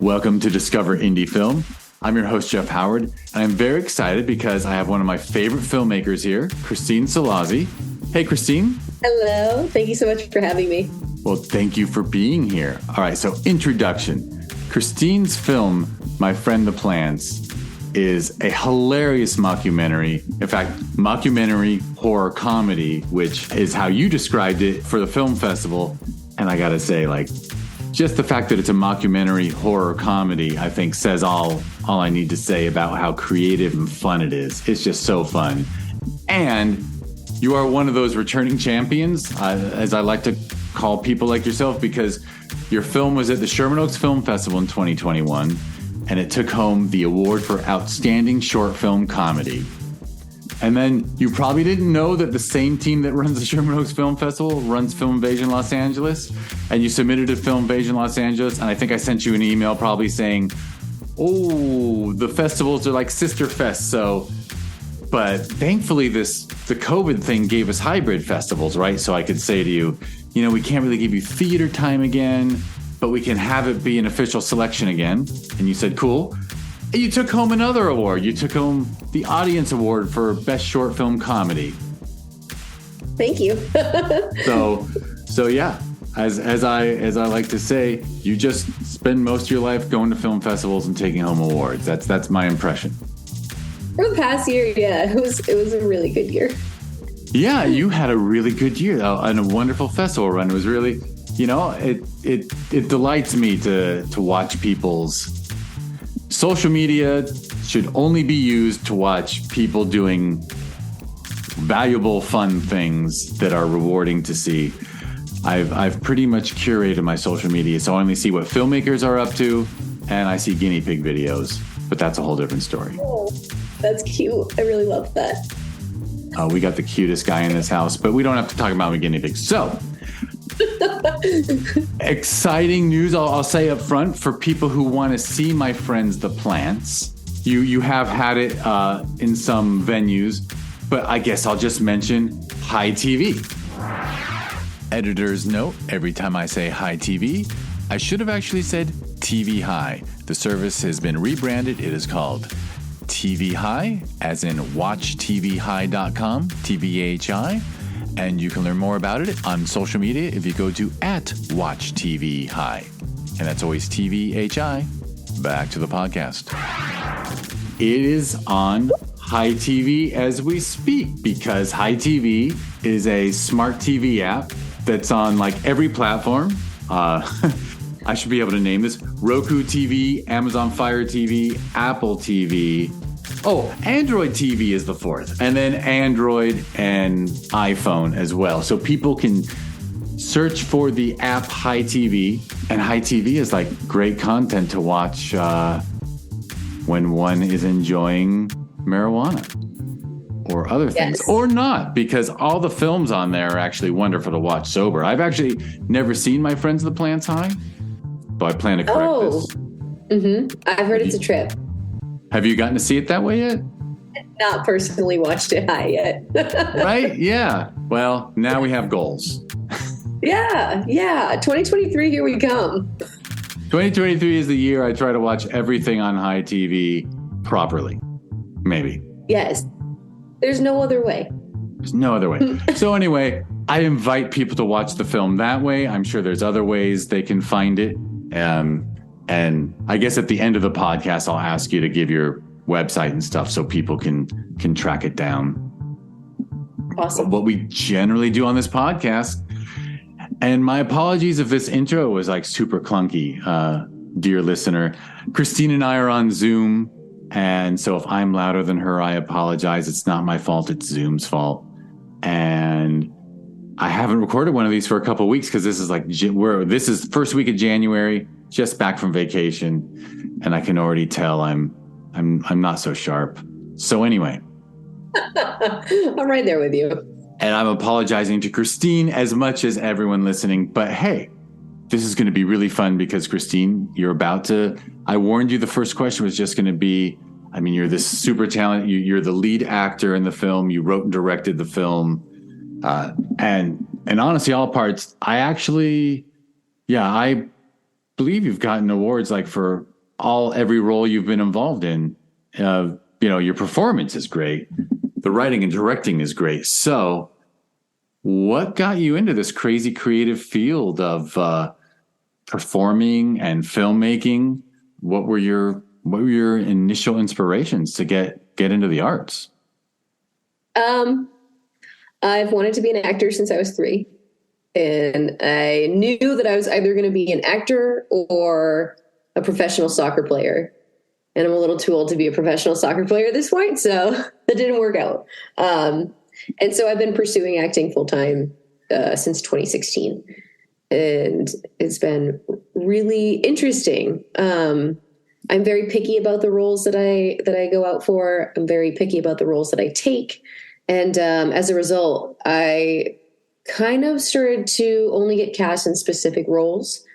Welcome to Discover Indie Film. I'm your host, Jeff Howard, and I'm very excited because I have one of my favorite filmmakers here, Christine Celozzi. Hey, Christine. Hello. Thank you so much for having me. Well, thank you for being here. All right, so introduction. Christine's film, My Friend the Plants, is a hilarious mockumentary. In fact, mockumentary horror comedy, which is how you described it for the film festival. And I gotta say, just the fact that it's a mockumentary horror comedy, I think says all I need to say about how creative and fun it is. It's just so fun. And you are one of those returning champions, as I like to call people like yourself, because your film was at the Sherman Oaks Film Festival in 2021, and it took home the award for Outstanding Short Film Comedy. And then you probably didn't know that the same team that runs the Sherman Oaks Film Festival runs Film Invasion Los Angeles, and you submitted to Film Invasion Los Angeles, and I think I sent you an email probably saying, oh, the festivals are like sister fests, so... But thankfully, the COVID thing gave us hybrid festivals, right? So I could say to you, we can't really give you theater time again, but we can have it be an official selection again. And you said, cool. And you took home another award. You took home the Audience Award for Best Short Film Comedy. Thank you. So yeah, as I like to say, you just spend most of your life going to film festivals and taking home awards. That's my impression. For the past year, yeah, it was a really good year. Yeah, you had a really good year and a wonderful festival run. It was really, it delights me to watch people's social media. Should only be used to watch people doing valuable, fun things that are rewarding to see. I've pretty much curated my social media, so I only see what filmmakers are up to, and I see guinea pig videos, but that's a whole different story. Oh, that's cute. I really love that. We got the cutest guy in this house, but we don't have to talk about my guinea pigs. So, exciting news, I'll say up front, for people who want to see My Friends the Plants. You have had it in some venues, but I guess I'll just mention Hi TV. Editor's note, every time I say Hi TV, I should have actually said TVHi. The service has been rebranded. It is called TVHi, as in watchtvhi.com, TVHi. And you can learn more about it on social media if you go to @WatchTVHi. And that's always TVHi. Back to the podcast. It is on Hi TV as we speak, because Hi TV is a smart TV app that's on every platform. I should be able to name this: Roku TV, Amazon Fire TV, Apple TV. Oh, Android TV is the fourth. And then Android and iPhone as well. So people can search for the app Hi TV. And Hi TV is great content to watch when one is enjoying marijuana or other things. Yes. Or not, because all the films on there are actually wonderful to watch sober. I've actually never seen My Friends the Plants High, but I plan to correct this. Mm-hmm. I've heard it's a trip. Have you gotten to see it that way yet? Not personally watched it high yet. Right? Yeah. Well, now we have goals. Yeah. 2023, here we come. 2023 is the year I try to watch everything on Hi TV properly. Maybe. Yes. There's no other way. There's no other way. So anyway, I invite people to watch the film that way. I'm sure there's other ways they can find it. And I guess at the end of the podcast, I'll ask you to give your website and stuff so people can track it down. Awesome. What we generally do on this podcast. And my apologies if this intro was super clunky, dear listener. Christine and I are on Zoom. And so if I'm louder than her, I apologize. It's not my fault. It's Zoom's fault. And I haven't recorded one of these for a couple of weeks because this is first week of January, just back from vacation, and I can already tell I'm not so sharp. So anyway, I'm right there with you. And I'm apologizing to Christine as much as everyone listening. But hey, this is going to be really fun because Christine, I warned you the first question was just going to be, you're this super talented, you're the lead actor in the film. You wrote and directed the film. And honestly, all parts, I believe you've gotten awards like for every role you've been involved in. Your performance is great. The writing and directing is great. So what got you into this crazy creative field of performing and filmmaking? What were your initial inspirations to get into the arts? I've wanted to be an actor since I was 3. And I knew that I was either going to be an actor or a professional soccer player. And I'm a little too old to be a professional soccer player at this point, so that didn't work out. And so I've been pursuing acting full time since 2016. And it's been really interesting. I'm very picky about the roles that I go out for. I'm very picky about the roles that I take. And as a result, I kind of started to only get cast in specific roles.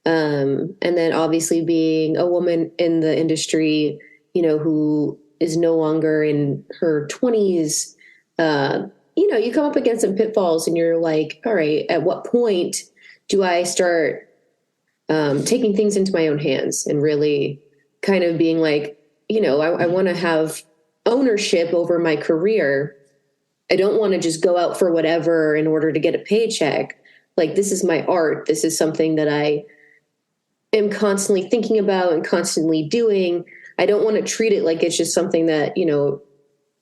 And then obviously being a woman in the industry, who is no longer in her 20s, you come up against some pitfalls and you're like, all right, at what point do I start taking things into my own hands and really kind of being like, I want to have ownership over my career. I don't want to just go out for whatever in order to get a paycheck. Like, this is my art. This is something that I am constantly thinking about and constantly doing. I don't want to treat it like it's just something that,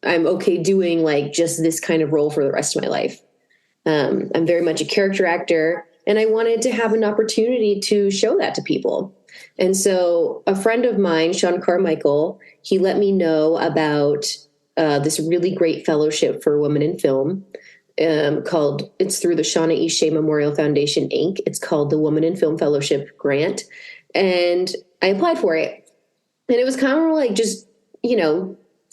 I'm okay doing, like just this kind of role for the rest of my life. I'm very much a character actor, and I wanted to have an opportunity to show that to people. And so a friend of mine, Sean Carmichael, he let me know about this really great fellowship for women in film it's through the Shauna E. Shea Memorial Foundation, Inc. It's called the Women in Film Fellowship Grant. And I applied for it. And it was kind of like just,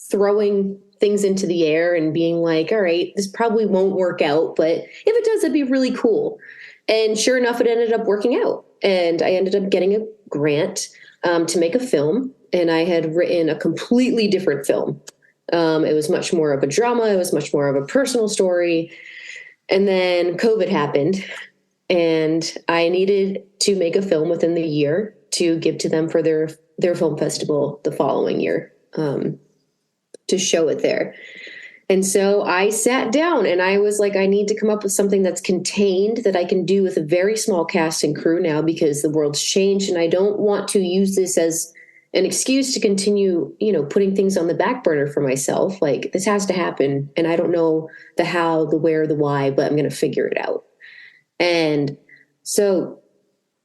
throwing things into the air and being like, all right, this probably won't work out, but if it does, it'd be really cool. And sure enough, it ended up working out. And I ended up getting a grant to make a film. And I had written a completely different film. It was much more of a drama. It was much more of a personal story. And then COVID happened, and I needed to make a film within the year to give to them for their film festival the following year, to show it there. And so I sat down and I was like, I need to come up with something that's contained that I can do with a very small cast and crew now, because the world's changed and I don't want to use this as an excuse to continue, putting things on the back burner for myself. Like, this has to happen. And I don't know the how, the where, the why, but I'm going to figure it out. And so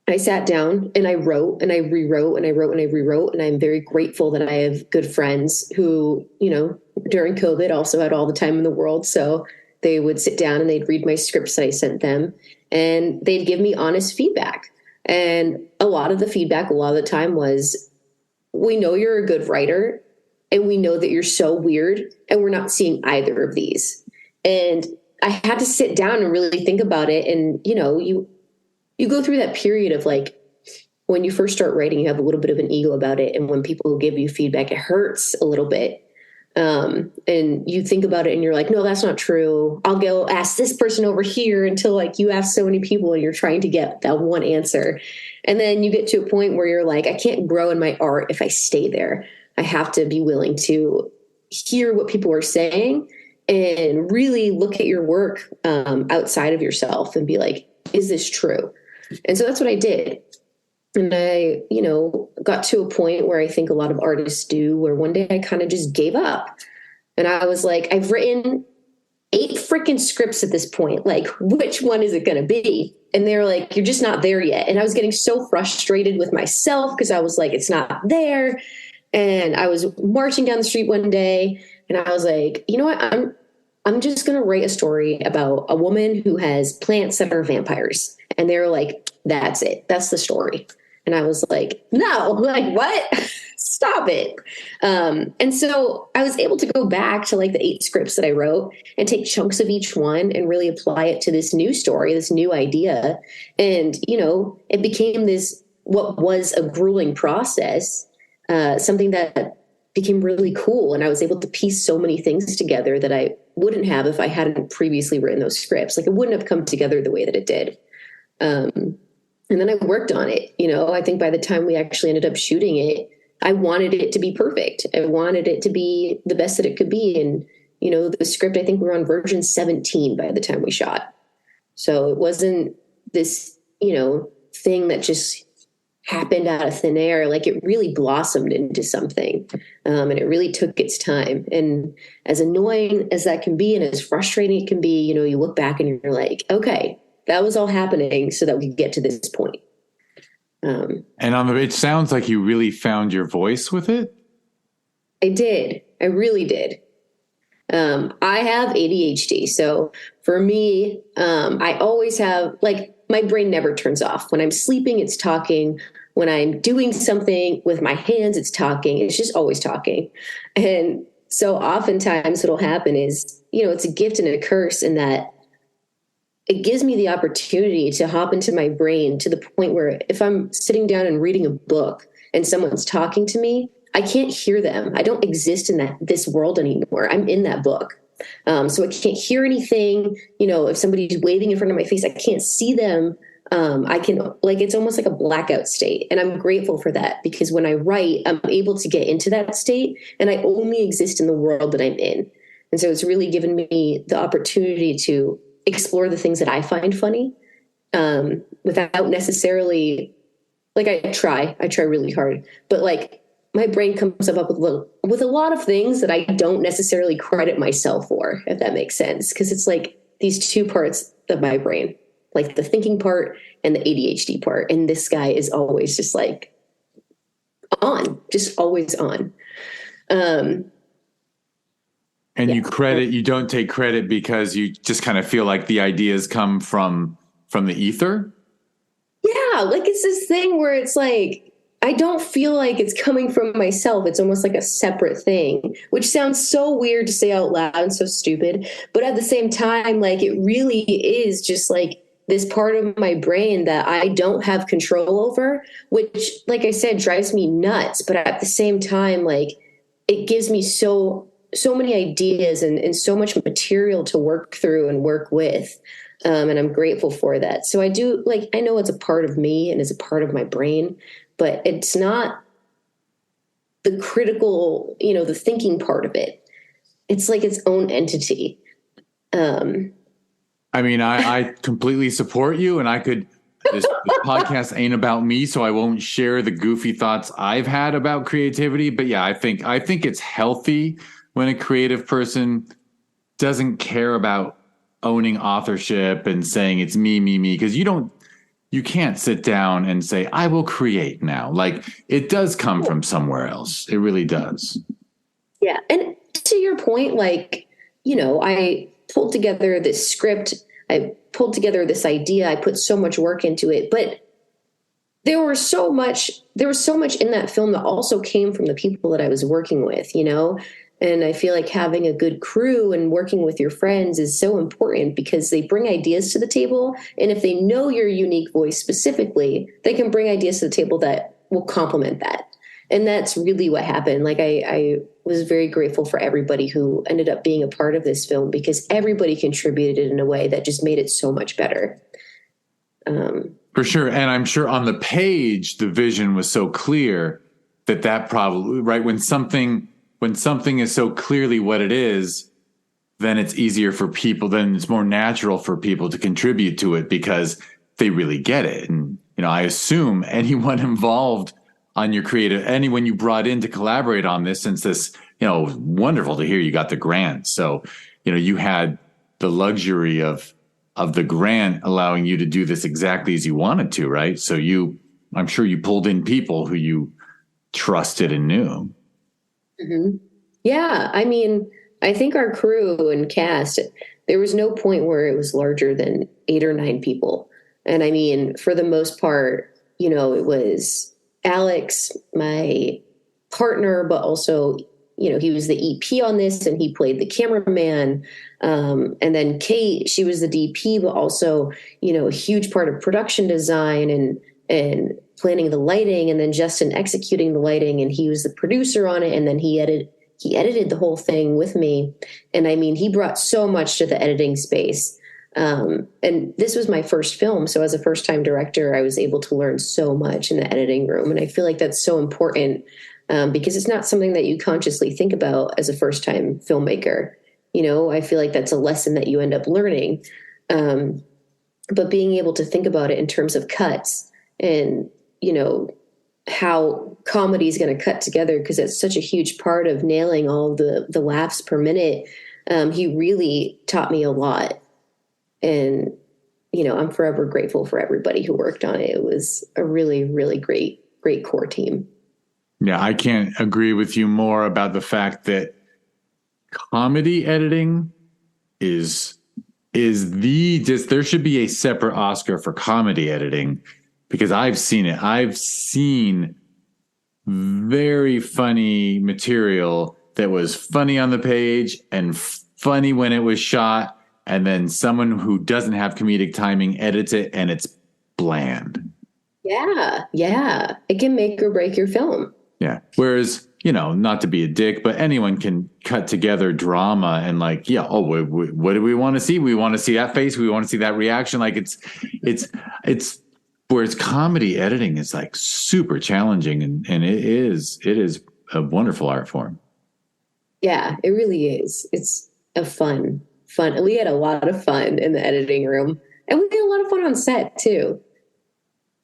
I sat down and I wrote and I rewrote and I wrote and I rewrote. And I'm very grateful that I have good friends who, during COVID also had all the time in the world. So they would sit down and they'd read my scripts that I sent them, and they'd give me honest feedback. And a lot of the feedback, a lot of the time was, we know you're a good writer and we know that you're so weird, and we're not seeing either of these. And I had to sit down and really think about it. And, you go through that period of like, when you first start writing, you have a little bit of an ego about it. And when people give you feedback, it hurts a little bit. And you think about it and you're like, no, that's not true. I'll go ask this person over here, until like you ask so many people and you're trying to get that one answer. And then you get to a point where you're like, I can't grow in my art if I stay there. I have to be willing to hear what people are saying and really look at your work outside of yourself and be like, is this true? And so that's what I did. And I, got to a point where I think a lot of artists do, where one day I kind of just gave up. And I was like, I've written 8 freaking scripts at this point. Like, which one is it going to be? And they're like, you're just not there yet. And I was getting so frustrated with myself because I was like, it's not there. And I was marching down the street one day and I was like, you know what? I'm just going to write a story about a woman who has plants that are vampires. And they were like, that's it. That's the story. And I was like, no, like, what? Stop it. And so I was able to go back to like the 8 scripts that I wrote and take chunks of each one and really apply it to this new story, this new idea. And, it became this, what was a grueling process, something that became really cool. And I was able to piece so many things together that I wouldn't have if I hadn't previously written those scripts. Like, it wouldn't have come together the way that it did. And then I worked on it. I think by the time we actually ended up shooting it, I wanted it to be perfect. I wanted it to be the best that it could be. And, the script, I think we were on version 17 by the time we shot. So it wasn't this, thing that just happened out of thin air. Like, it really blossomed into something. And it really took its time. And as annoying as that can be and as frustrating it can be, you look back and you're like, okay, that was all happening so that we could get to this point. And it sounds like you really found your voice with it. I did. I really did. I have ADHD. So for me, I always have, like, my brain never turns off. When I'm sleeping, it's talking. When I'm doing something with my hands, it's talking. It's just always talking. And so oftentimes what'll happen is, it's a gift and a curse in that it gives me the opportunity to hop into my brain to the point where if I'm sitting down and reading a book and someone's talking to me, I can't hear them. I don't exist in this world anymore. I'm in that book. So I can't hear anything. If somebody's waving in front of my face, I can't see them. I can, it's almost like a blackout state. And I'm grateful for that, because when I write, I'm able to get into that state and I only exist in the world that I'm in. And so it's really given me the opportunity to explore the things that I find funny, without necessarily, I try really hard, but my brain comes up with a lot of things that I don't necessarily credit myself for, if that makes sense. Cause it's these two parts of my brain, the thinking part and the ADHD part. And this guy is always just just always on. And yeah. You don't take credit because you just kind of feel like the ideas come from the ether. Yeah. It's this thing where it's I don't feel like it's coming from myself. It's almost like a separate thing, which sounds so weird to say out loud and so stupid. But at the same time, it really is just this part of my brain that I don't have control over, which, like I said, drives me nuts. But at the same time, it gives me so many ideas and so much material to work through and work with. And I'm grateful for that. So I do, I know it's a part of me and it's a part of my brain, but it's not the critical, the thinking part of it. It's its own entity. I completely support you, and this podcast ain't about me, so I won't share the goofy thoughts I've had about creativity. But yeah, I think it's healthy when a creative person doesn't care about owning authorship and saying it's me, because you can't sit down and say, I will create now. It does come from somewhere else. It really does. Yeah. And to your point, I pulled together this script. I pulled together this idea. I put so much work into it, but there was so much in that film that also came from the people that I was working with, And I feel like having a good crew and working with your friends is so important, because they bring ideas to the table. And if they know your unique voice specifically, they can bring ideas to the table that will complement that. And that's really what happened. I was very grateful for everybody who ended up being a part of this film, because everybody contributed in a way that just made it so much better. For sure. And I'm sure on the page, the vision was so clear that probably, right, when something is so clearly what it is, then it's easier for people, then it's more natural for people to contribute to it because they really get it. And, I assume anyone involved on your anyone you brought in to collaborate on this, since this, wonderful to hear you got the grant. So, you had the luxury of the grant allowing you to do this exactly as you wanted to, right? So I'm sure you pulled in people who you trusted and knew. Mm-hmm. Yeah. I think our crew and cast, there was no point where it was larger than 8 or 9 people. And for the most part, it was Alex, my partner, but also, he was the EP on this and he played the cameraman. And then Kate, she was the DP, but also, a huge part of production design and planning the lighting, and then Justin executing the lighting, and he was the producer on it. And then he edited the whole thing with me. And he brought so much to the editing space. And this was my first film. So as a first time director, I was able to learn so much in the editing room. And I feel like that's so important because it's not something that you consciously think about as a first time filmmaker. I feel like that's a lesson that you end up learning. But being able to think about it in terms of cuts and, how comedy is going to cut together, because it's such a huge part of nailing all the laughs per minute. He really taught me a lot. And, I'm forever grateful for everybody who worked on it. It was a really, really great core team. Yeah, I can't agree with you more about the fact that comedy editing is there should be a separate Oscar for comedy editing, because I've seen it. I've seen very funny material that was funny on the page and funny when it was shot, and then someone who doesn't have comedic timing edits it and it's bland. Yeah. It can make or break your film. Yeah. Whereas, not to be a dick, but anyone can cut together drama and what do we want to see? We want to see that face. We want to see that reaction. Like it's whereas comedy editing is like super challenging, and it is a wonderful art form. Yeah, it really is. It's a fun. We had a lot of fun in the editing room, and we had a lot of fun on set too.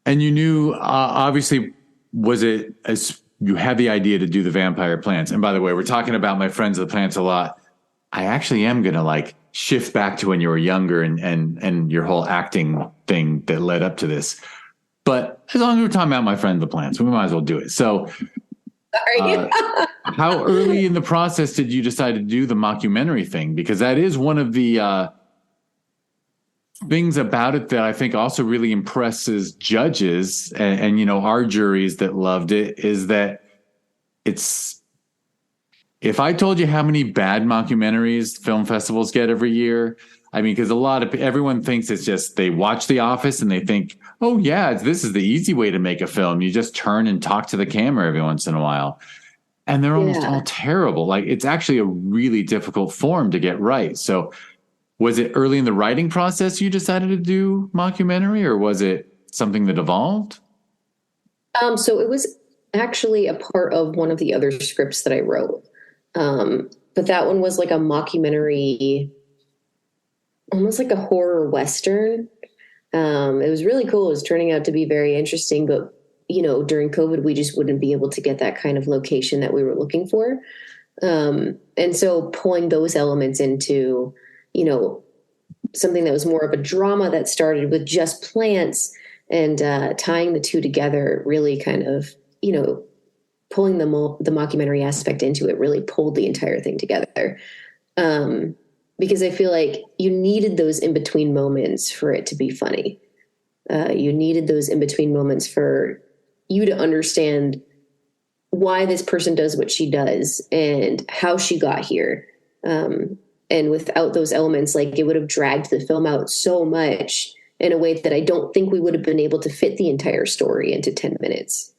And you knew, obviously, was it as you had the idea to do the vampire plants? And by the way, we're talking about My Friends the Plants a lot. I actually am going to shift back to when you were younger and your whole acting thing that led up to this. But as long as we're talking about My Friends the Plants, we might as well do it. So how early in the process did you decide to do the mockumentary thing? Because that is one of the things about it that I think also really impresses judges and our juries that loved it, is that if I told you how many bad mockumentaries film festivals get every year, I mean, because everyone thinks it's just, they watch The Office and they think, oh yeah, this is the easy way to make a film. You just turn and talk to the camera every once in a while. And they're almost all terrible. It's actually a really difficult form to get right. So was it early in the writing process you decided to do mockumentary, or was it something that evolved? So it was actually a part of one of the other scripts that I wrote. But that one was like a mockumentary, almost like a horror Western. It was really cool. It was turning out to be very interesting, but during COVID, we just wouldn't be able to get that kind of location that we were looking for. And so pulling those elements into, something that was more of a drama that started with just plants and tying the two together really kind of, pulling the mockumentary aspect into it really pulled the entire thing together. Because I feel like you needed those in-between moments for it to be funny. You needed those in-between moments for you to understand why this person does what she does and how she got here. And without those elements, it would have dragged the film out so much in a way that I don't think we would have been able to fit the entire story into 10 minutes.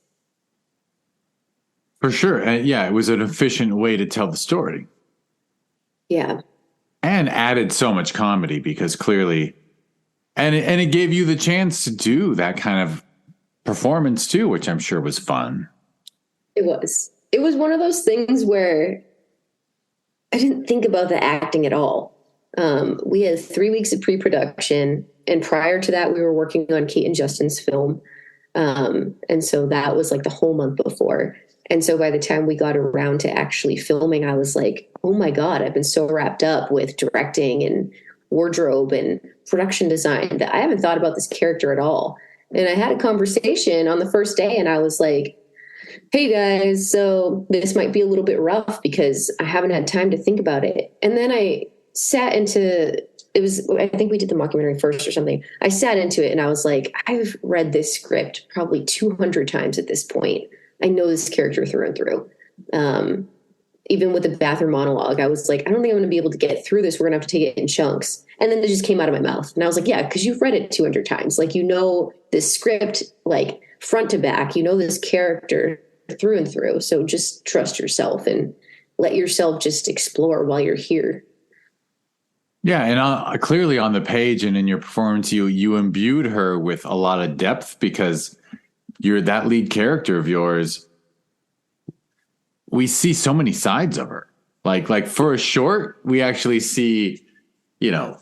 For sure. It was an efficient way to tell the story. Yeah. And added so much comedy, because clearly, and it gave you the chance to do that kind of performance too, which I'm sure was fun. It was one of those things where I didn't think about the acting at all. We had 3 weeks of pre-production, and prior to that, we were working on Kate and Justin's film. And so that was the whole month before. And so by the time we got around to actually filming, I was like, oh my God, I've been so wrapped up with directing and wardrobe and production design that I haven't thought about this character at all. And I had a conversation on the first day, and I was like, hey guys, so this might be a little bit rough because I haven't had time to think about it. And then I sat into, I think we did the mockumentary first or something. I sat into it and I was like, I've read this script probably 200 times at this point. I know this character through and through. Even with the bathroom monologue, I was like, I don't think I'm going to be able to get through this. We're going to have to take it in chunks. And then it just came out of my mouth. And I was like, yeah, because you've read it 200 times. This script, front to back, this character through and through. So just trust yourself and let yourself just explore while you're here. Yeah, and clearly on the page and in your performance, you imbued her with a lot of depth because you're that lead character of yours. We see so many sides of her. Like for a short, we actually see, you know,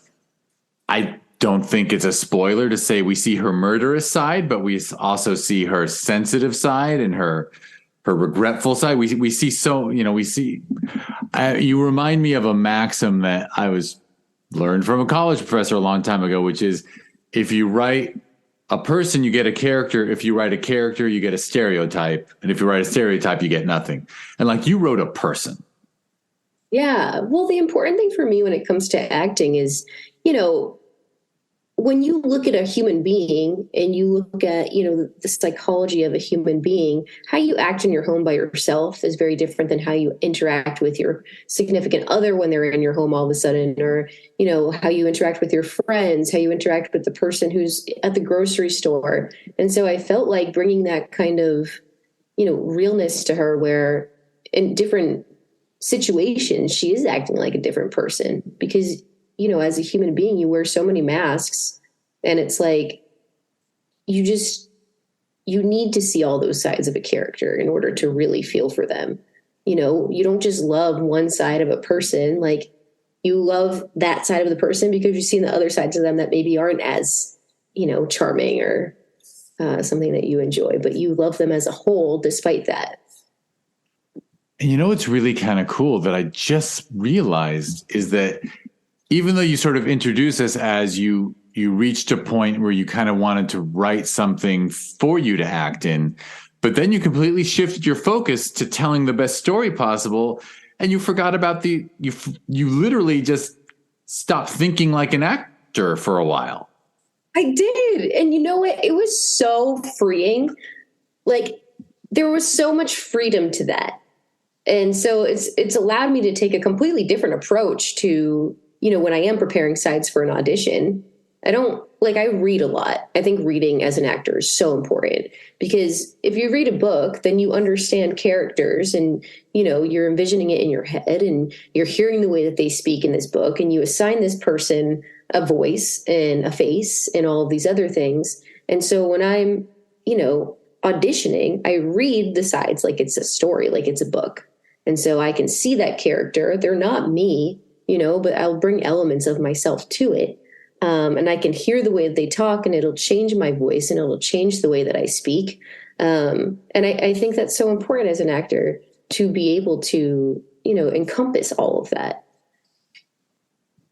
I don't think it's a spoiler to say we see her murderous side, but we also see her sensitive side and her regretful side. We see so, we see. You remind me of a maxim that I was learned from a college professor a long time ago, which is if you write a person, you get a character. If you write a character, you get a stereotype. And if you write a stereotype, you get nothing. And like you wrote a person. Yeah. Well, the important thing for me when it comes to acting is, you know, when you look at a human being and you look at, the psychology of a human being, how you act in your home by yourself is very different than how you interact with your significant other when they're in your home all of a sudden, or, how you interact with your friends, how you interact with the person who's at the grocery store. And so I felt like bringing that kind of, realness to her where in different situations, she is acting like a different person because as a human being, you wear so many masks and it's like, you need to see all those sides of a character in order to really feel for them. You don't just love one side of a person. Like you love that side of the person because you've seen the other sides of them that maybe aren't as, charming or something that you enjoy, but you love them as a whole despite that. And what's really kind of cool that I just realized is that even though you sort of introduce us as you reached a point where you kind of wanted to write something for you to act in, but then you completely shifted your focus to telling the best story possible, and you forgot about you literally just stopped thinking like an actor for a while. I did. And you know what? It was so freeing. Like there was so much freedom to that. And so it's allowed me to take a completely different approach to, when I am preparing sides for an audition. I read a lot. I think reading as an actor is so important because if you read a book, then you understand characters and, you're envisioning it in your head and you're hearing the way that they speak in this book and you assign this person a voice and a face and all of these other things. And so when I'm, auditioning, I read the sides like it's a story, like it's a book. And so I can see that character. They're not me, but I'll bring elements of myself to it. And I can hear the way that they talk and it'll change my voice and it'll change the way that I speak. And I think that's so important as an actor to be able to, encompass all of that.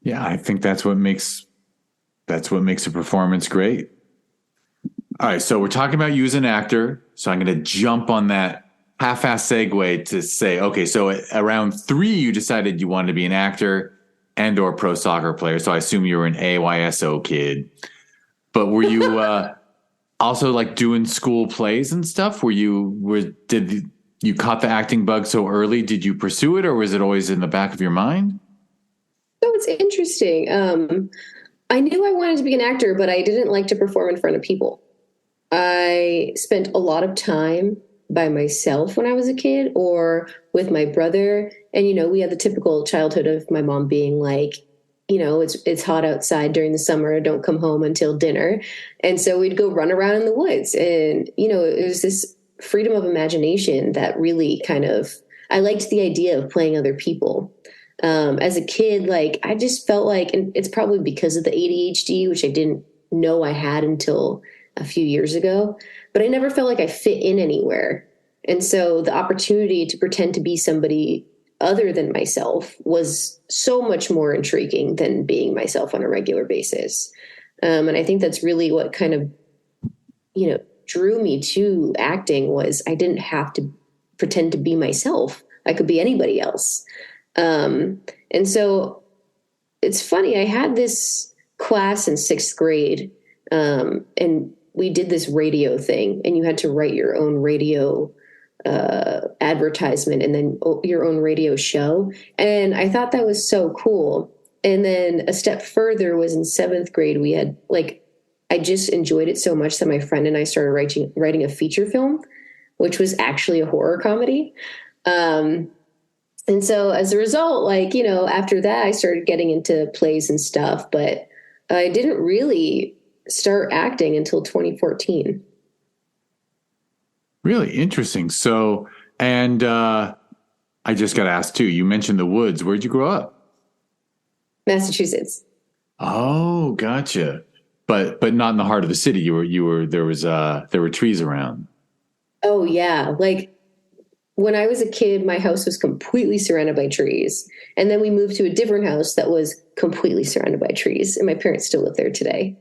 Yeah, I think that's what makes a performance great. All right, so we're talking about you as an actor. So I'm going to jump on that half-ass segue to say, okay, so at around 3, you decided you wanted to be an actor and or pro soccer player. So I assume you were an AYSO kid. But were you also like doing school plays and stuff? Did you caught the acting bug so early? Did you pursue it or was it always in the back of your mind? So it's interesting. I knew I wanted to be an actor, but I didn't like to perform in front of people. I spent a lot of time by myself when I was a kid or with my brother. And, we had the typical childhood of my mom being like, it's hot outside during the summer. Don't come home until dinner. And so we'd go run around in the woods. And, it was this freedom of imagination that really I liked the idea of playing other people. As a kid, I just felt like, and it's probably because of the ADHD, which I didn't know I had until a few years ago, but I never felt like I fit in anywhere. And so the opportunity to pretend to be somebody other than myself was so much more intriguing than being myself on a regular basis. And I think that's really what kind of, drew me to acting was I didn't have to pretend to be myself. I could be anybody else. And so it's funny, I had this class in 6th grade, and we did this radio thing and you had to write your own radio advertisement and then your own radio show. And I thought that was so cool. And then a step further was in 7th grade, we had I just enjoyed it so much that my friend and I started writing a feature film, which was actually a horror comedy. And so as a result, like, after that, I started getting into plays and stuff, but I didn't really start acting until 2014. Really interesting. So, and I just got asked too. You mentioned the woods. Where'd you grow up? Massachusetts. Oh, gotcha. But not in the heart of the city. You were there were trees around. Oh, yeah. Like when I was a kid, my house was completely surrounded by trees. And then we moved to a different house that was completely surrounded by trees. And my parents still live there today.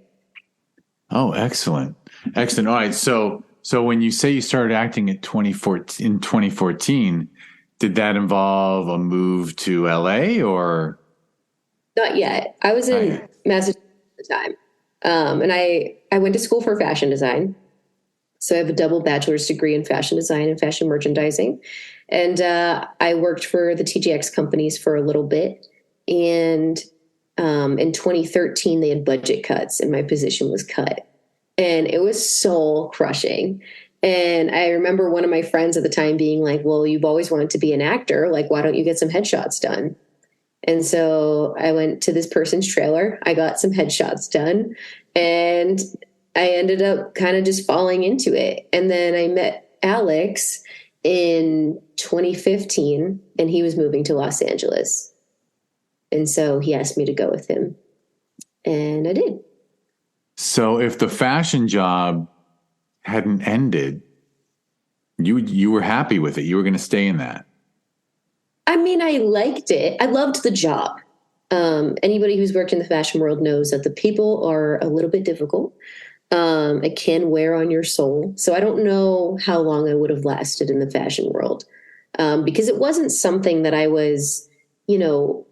Oh, excellent. Excellent. All right. So when you say you started acting at 2014 in 2014, did that involve a move to LA or Not yet. I was not yet? in Massachusetts at the time. And I went to school for fashion design. So I have a double bachelor's degree in fashion design and fashion merchandising. And I worked for the TJX companies for a little bit. And in 2013, they had budget cuts and my position was cut. And it was soul crushing. And I remember one of my friends at the time being like, well, you've always wanted to be an actor. Like, why don't you get some headshots done? And so I went to this person's trailer. I got some headshots done and I ended up kind of just falling into it. And then I met Alex in 2015 and he was moving to Los Angeles. And so he asked me to go with him and I did. So if the fashion job hadn't ended, you were happy with it. You were going to stay in that. I mean, I liked it. I loved the job. Anybody who's worked in the fashion world knows that the people are a little bit difficult. It can wear on your soul. So I don't know how long I would have lasted in the fashion world because it wasn't something that I was, in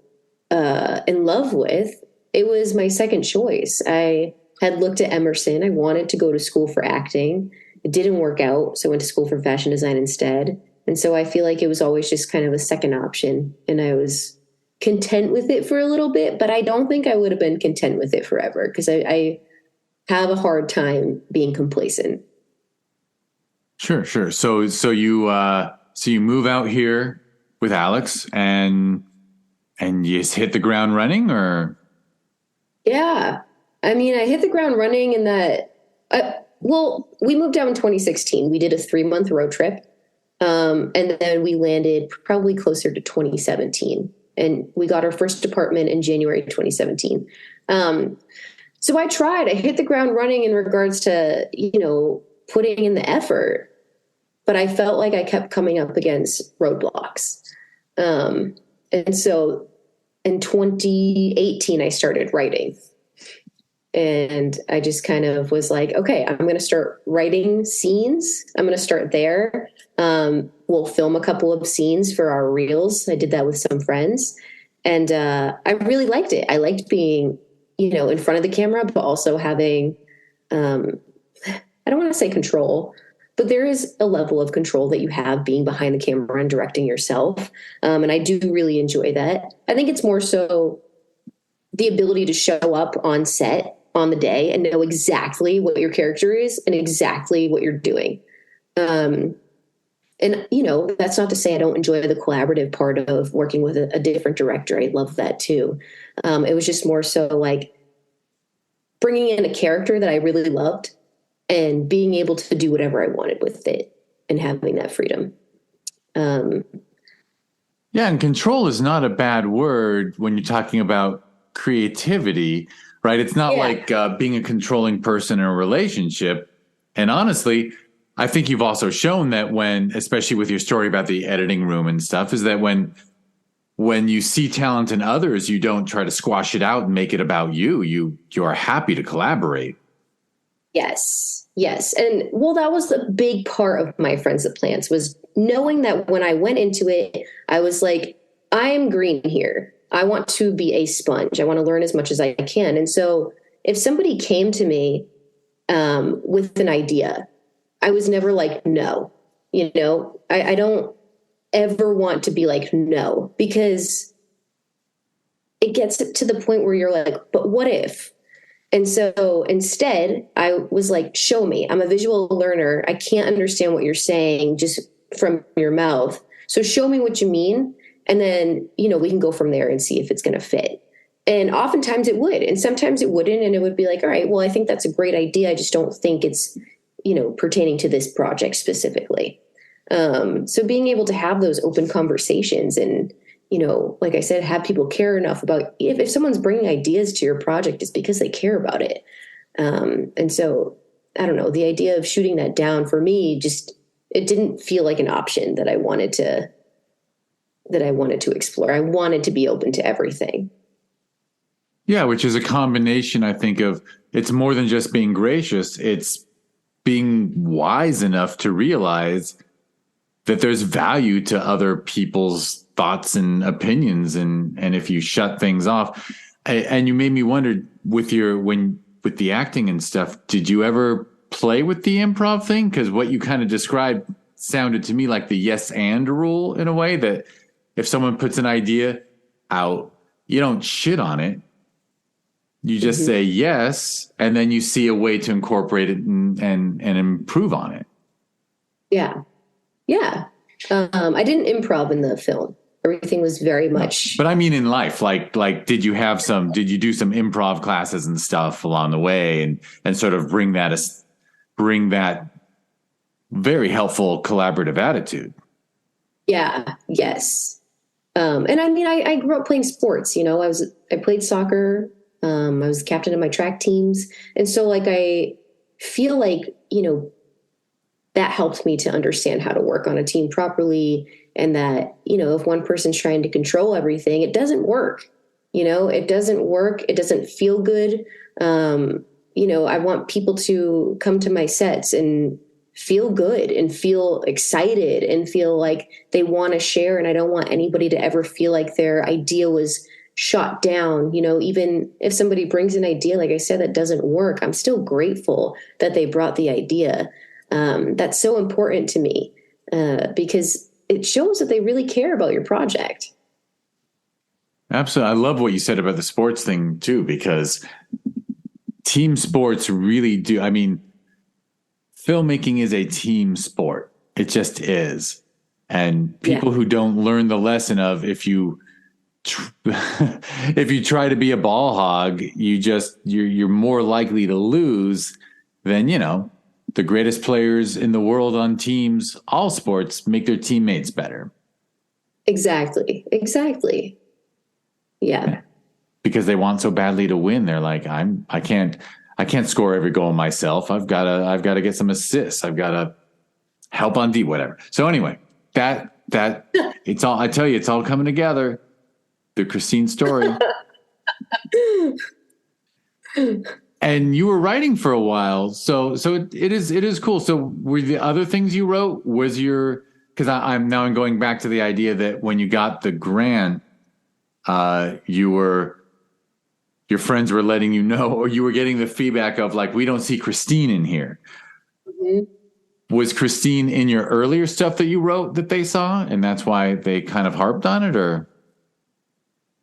love with. It was my second choice. I had looked at Emerson. I wanted to go to school for acting. It didn't work out. So I went to school for fashion design instead. And so I feel like it was always just kind of a second option. And I was content with it for a little bit, but I don't think I would have been content with it forever because I have a hard time being complacent. Sure, sure. So you move out here with Alex and you just hit the ground running or Yeah. I mean, I hit the ground running in that, we moved out in 2016. We did a 3-month road trip. And then we landed probably closer to 2017. And we got our first apartment in January 2017. So I hit the ground running in regards to, putting in the effort, but I felt like I kept coming up against roadblocks. And so in 2018, I started writing. And I just kind of was like, okay, I'm going to start writing scenes. I'm going to start there. We'll film a couple of scenes for our reels. I did that with some friends. And I really liked it. I liked being, in front of the camera, but also having, I don't want to say control, but there is a level of control that you have being behind the camera and directing yourself. And I do really enjoy that. I think it's more so the ability to show up on set on the day and know exactly what your character is and exactly what you're doing. And, that's not to say I don't enjoy the collaborative part of working with a different director. I love that too. It was just more so like bringing in a character that I really loved and being able to do whatever I wanted with it and having that freedom. yeah, and control is not a bad word when you're talking about creativity, right? It's not Yeah. like being a controlling person in a relationship. And honestly, I think you've also shown that especially with your story about the editing room and stuff, is that when you see talent in others, you don't try to squash it out and make it about you. You are happy to collaborate. Yes. Yes. And well, that was the big part of my Friends of Plants was knowing that when I went into it, I was like, I am green here. I want to be a sponge. I want to learn as much as I can. And so if somebody came to me with an idea, I was never like, no, I don't ever want to be like, no, because it gets to the point where you're like, but what if? And so instead, I was like, show me. I'm a visual learner. I can't understand what you're saying just from your mouth. So show me what you mean. And then, we can go from there and see if it's going to fit. And oftentimes it would, and sometimes it wouldn't. And it would be like, all right, well, I think that's a great idea. I just don't think it's, pertaining to this project specifically. So being able to have those open conversations and, like I said, have people care enough about if someone's bringing ideas to your project, it's because they care about it. And so I don't know, the idea of shooting that down for me, it didn't feel like an option that I wanted to explore. I wanted to be open to everything. Yeah, which is a combination, I think, of it's more than just being gracious. It's being wise enough to realize that there's value to other people's thoughts and opinions. And if you shut things off, and you made me wonder with the acting and stuff, did you ever play with the improv thing? Because what you kind of described sounded to me like the yes and rule in a way, that if someone puts an idea out, you don't shit on it. You just say yes, and then you see a way to incorporate it and improve on it. Yeah. Yeah. I didn't improv in the film. Everything was very much. But I mean in life, like did you do some improv classes and stuff along the way and sort of bring that very helpful collaborative attitude? Yeah. Yes. And I mean, I grew up playing sports, I played soccer. I was captain of my track teams. And so I feel like, that helped me to understand how to work on a team properly. And that, if one person's trying to control everything, it doesn't work. It doesn't work. It doesn't feel good. I want people to come to my sets and feel good and feel excited and feel like they want to share. And I don't want anybody to ever feel like their idea was shot down. Even if somebody brings an idea, like I said, that doesn't work, I'm still grateful that they brought the idea. That's so important to me because it shows that they really care about your project. Absolutely. I love what you said about the sports thing too, because team sports really do. I mean, filmmaking is a team sport. It just is. And people who don't learn the lesson of if you try to be a ball hog, you're more likely to lose than, the greatest players in the world on teams, all sports, make their teammates better. Exactly. Yeah. Because they want so badly to win. They're like, I can't score every goal myself. I've got to get some assists. I've got to help on D, whatever. So anyway, that it's all, I tell you, it's all coming together. The Christine story. And you were writing for a while. So it is cool. So were the other things you wrote, because I'm going back to the idea that when you got the grant, your friends were letting you know, or you were getting the feedback of like, we don't see Christine in here. Mm-hmm. Was Christine in your earlier stuff that you wrote that they saw, and that's why they kind of harped on it, or?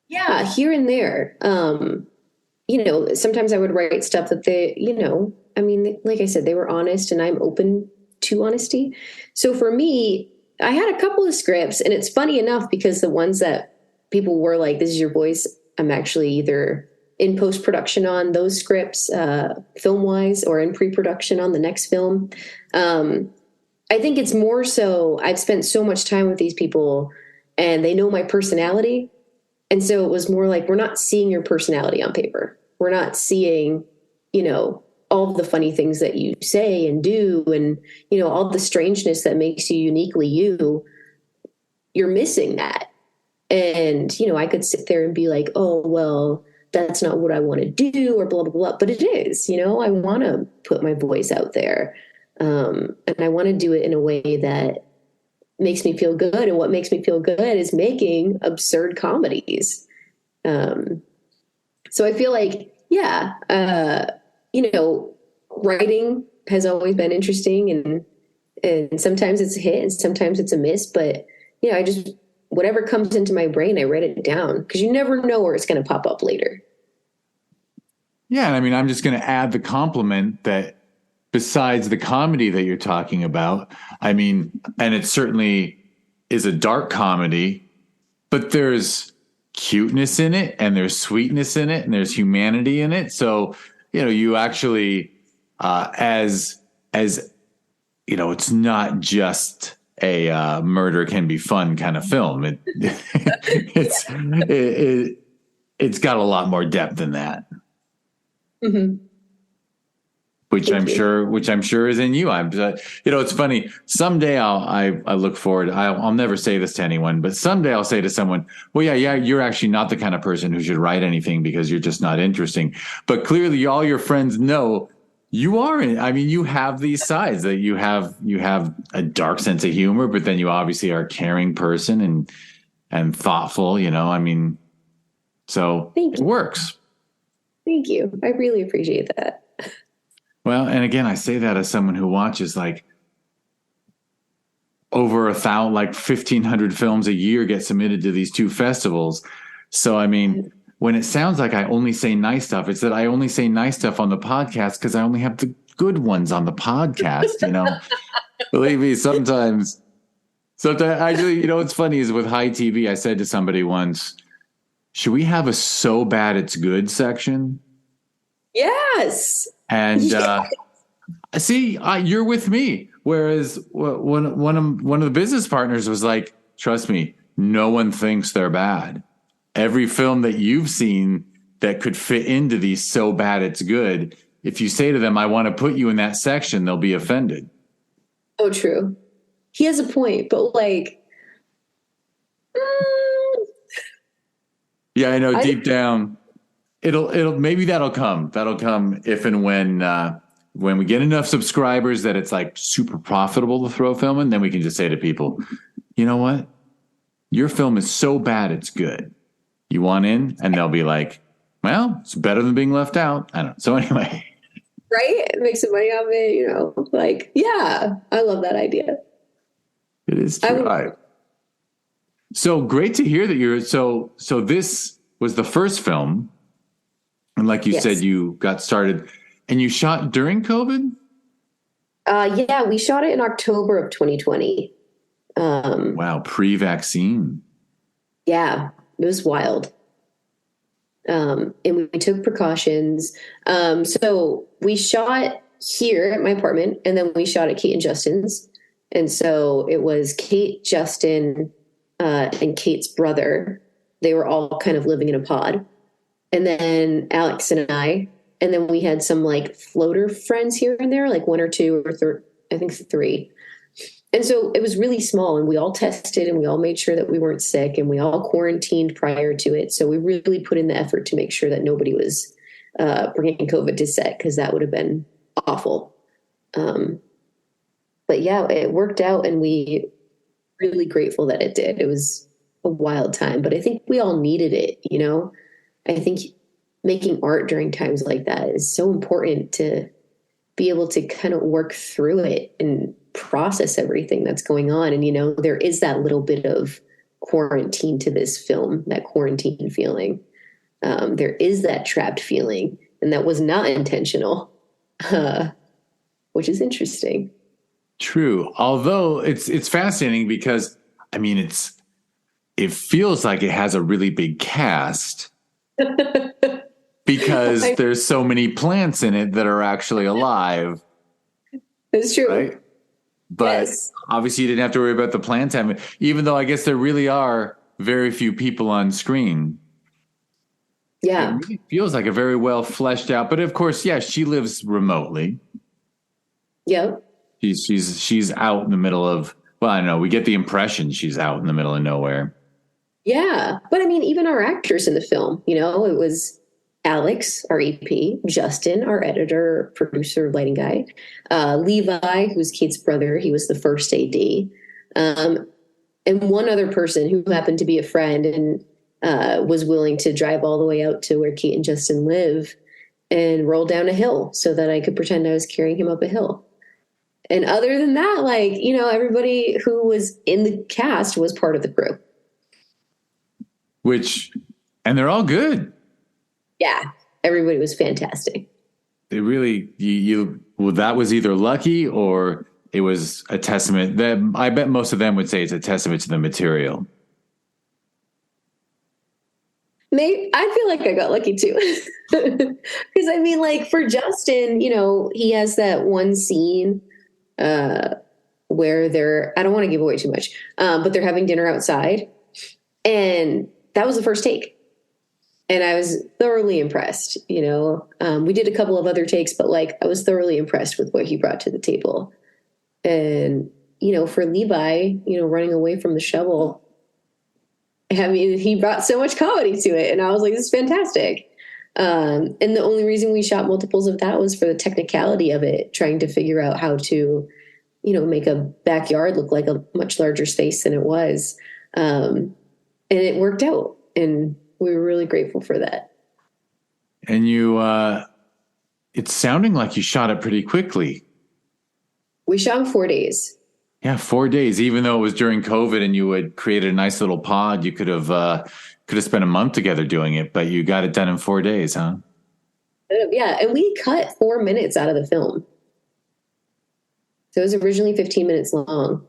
Yeah, here and there. Sometimes I would write stuff that they, like I said, they were honest and I'm open to honesty. So for me, I had a couple of scripts, and it's funny enough because the ones that people were like, this is your voice, I'm actually either in post-production on those scripts, film-wise, or in pre-production on the next film. I think it's more so I've spent so much time with these people and they know my personality. And so it was more like, we're not seeing your personality on paper. We're not seeing, all the funny things that you say and do, and, all the strangeness that makes you uniquely you. You're missing that. And, I could sit there and be like, oh, well, that's not what I want to do, or blah, blah, blah. But it is, I want to put my voice out there. And I want to do it in a way that makes me feel good. And what makes me feel good is making absurd comedies. So I feel like, writing has always been interesting, and sometimes it's a hit and sometimes it's a miss, but whatever comes into my brain, I write it down, because you never know where it's going to pop up later. Yeah. I mean, I'm just going to add the compliment that besides the comedy that you're talking about, I mean, and it certainly is a dark comedy, but there's cuteness in it, and there's sweetness in it, and there's humanity in it. So, you actually, as it's not just a murder can be fun kind of film. It's got a lot more depth than that. Mm-hmm. Which I'm sure is in you. It's funny. Someday I look forward. I'll never say this to anyone, but someday I'll say to someone, well, yeah, you're actually not the kind of person who should write anything because you're just not interesting. But clearly all your friends know you are. You have these sides that you have a dark sense of humor, but then you obviously are a caring person and thoughtful, so it works. Thank you. I really appreciate that. Well, and again, I say that as someone who watches like over 1,500 films a year get submitted to these two festivals. So, when it sounds like I only say nice stuff, it's that I only say nice stuff on the podcast because I only have the good ones on the podcast, Believe me, sometimes actually, what's funny is with Hi TV, I said to somebody once, should we have a so bad it's good section? Yes. And see, you're with me. Whereas one of the business partners was like, trust me, no one thinks they're bad. Every film that you've seen that could fit into these so bad it's good, if you say to them, I want to put you in that section, they'll be offended. Oh, true. He has a point, but yeah, I know deep down it'll maybe that'll come if and when we get enough subscribers that it's like super profitable to throw a film in, then we can just say to people, you know what? Your film is so bad it's good. You want in? And they'll be like, well, it's better than being left out. I don't know. So anyway. Right? Make some money off it, yeah, I love that idea. It is true. So great to hear that you're so this was the first film. And like you said, you got started and you shot during COVID? Yeah, we shot it in October of 2020. Wow. Pre-vaccine. Yeah. It was wild. And we took precautions. So we shot here at my apartment, and then we shot at Kate and Justin's. And so it was Kate, Justin, and Kate's brother. They were all kind of living in a pod. And then Alex and I, and then we had some floater friends here and there, one or two or I think three. And so it was really small, and we all tested and we all made sure that we weren't sick, and we all quarantined prior to it. So we really put in the effort to make sure that nobody was bringing COVID to set, because that would have been awful. But yeah, it worked out, and we really grateful that it did. It was a wild time, but I think we all needed it. I think making art during times like that is so important to be able to kind of work through it and process everything that's going on. And, there is that little bit of quarantine to this film, that quarantine feeling. There is that trapped feeling, and that was not intentional, which is interesting. True. Although it's fascinating because, it feels like it has a really big cast because there's so many plants in it that are actually alive. It's true. Right? But obviously you didn't have to worry about the plant time, even though I guess there really are very few people on screen. Yeah. It really feels like a very well fleshed out, but of course, she lives remotely. Yep. She's out in the middle of, well, I don't know, we get the impression she's out in the middle of nowhere. Yeah. But even our actors in the film, it was Alex, our EP, Justin, our editor, producer, lighting guy, Levi, who's Kate's brother. He was the first AD. And one other person who happened to be a friend and was willing to drive all the way out to where Kate and Justin live and roll down a hill so that I could pretend I was carrying him up a hill. And other than that, everybody who was in the cast was part of the crew. And they're all good. Yeah, everybody was fantastic. It really, that was either lucky or it was a testament. I bet most of them would say it's a testament to the material. I feel like I got lucky too. Because I mean, like for Justin, he has that one scene where I don't want to give away too much, but they're having dinner outside. And that was the first take. And I was thoroughly impressed, We did a couple of other takes, but like I was thoroughly impressed with what he brought to the table. And, for Levi, running away from the shovel, I mean, he brought so much comedy to it. And I was like, this is fantastic. And the only reason we shot multiples of that was for the technicality of it, trying to figure out how to, make a backyard look like a much larger space than it was. And it worked out. And we were really grateful for that. And it's sounding like you shot it pretty quickly. We shot in 4 days. Yeah, 4 days. Even though it was during COVID and you had created a nice little pod, you could have spent a month together doing it, but you got it done in 4 days, huh? Yeah, and we cut 4 minutes out of the film. So it was originally 15 minutes long.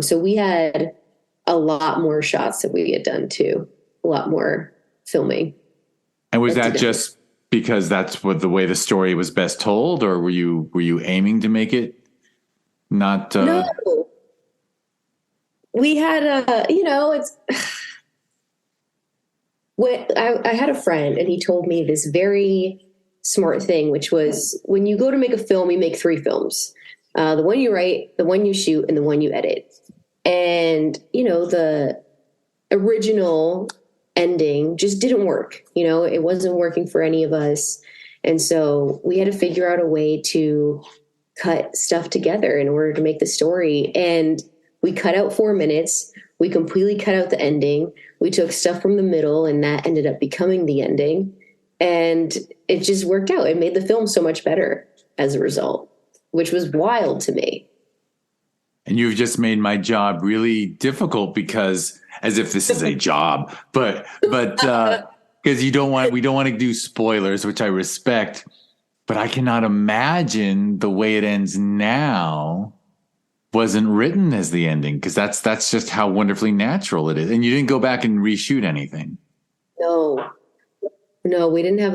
So we had a lot more shots that we had done too, a lot more filming. And was that just because that's what the way the story was best told, or were you aiming to make it not? No, we had it's. I had a friend, and he told me this very smart thing, which was when you go to make a film, you make 3 films: the one you write, the one you shoot, and the one you edit. And the original ending just didn't work. It wasn't working for any of us. And so we had to figure out a way to cut stuff together in order to make the story. And we cut out 4 minutes. We completely cut out the ending. We took stuff from the middle, and that ended up becoming the ending. And it just worked out. It made the film so much better as a result, which was wild to me. And you've just made my job really difficult, because as if this is a job, but because we don't want to do spoilers, which I respect, but I cannot imagine the way it ends now wasn't written as the ending, because that's just how wonderfully natural it is. And you didn't go back and reshoot anything. No, we didn't have